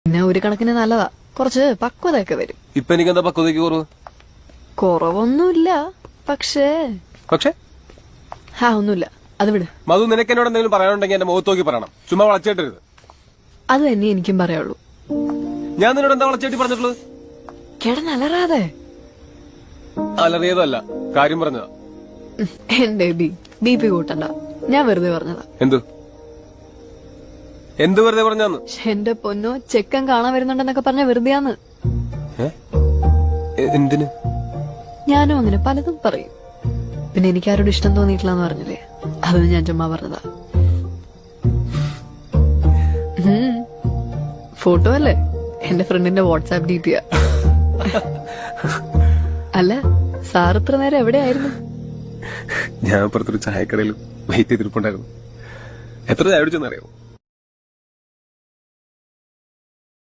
പിന്നെ ഒരു കണക്കിന് നല്ലതാ, കുറച്ച് പക്വതയൊക്കെ വരും. ഇപ്പൊ എനിക്ക് എന്താ പക്വതയ്ക്ക് കുറവ്? കുറവൊന്നുമില്ല, പക്ഷേ പക്ഷേ ഒന്നുമില്ല, അത് വിട്. മധു, നിനക്ക് എന്നോട് എന്തെങ്കിലും പറയാനുണ്ടെങ്കിൽ എന്റെ മുഖത്ത് നോക്കി പറയണം, ചുമ്മാ വളച്ചേട്ടരുത്. അത് തന്നെ എനിക്കും പറയുള്ളൂ. ഞാൻ നിന്നോട് എന്താ വളച്ചേട്ടി പറഞ്ഞിട്ടുള്ളത്? കിടന്നലറാതെ. അലറിയതല്ല, കാര്യം പറഞ്ഞതാ. എന്റെ ബി പി കൂട്ടണ്ട, ഞാൻ വെറുതെ പറഞ്ഞതാ. എന്ത് വെറുതെ പറഞ്ഞാന്ന്? എന്റെ പൊന്നോ, ചെക്കൻ കാണാൻ വരുന്നുണ്ടെന്നൊക്കെ പറഞ്ഞ വെറുതെയാന്ന്. എന്തിന്? ഞാനും അങ്ങനെ പലതും പറയും. പിന്നെ എനിക്ക് ആരോട് ഇഷ്ടം തോന്നിയിട്ടില്ലെന്ന് പറഞ്ഞില്ലേ, അത് ഞാൻ ചുമ്മാ പറഞ്ഞതാ. ഫോട്ടോ അല്ലേ, എന്റെ ഫ്രണ്ടിന്റെ വാട്സാപ്പ് DP. അല്ല, സാർ ഇത്ര നേരം എവിടെയായിരുന്നു? ഞാൻ പുറത്തൊരു ചായക്കടയിൽ വെയിറ്റ് ചെയ്തിരിപ്പുണ്ടായിരുന്നു. എത്ര ചായ കുടിച്ചെന്നറിയാമോ?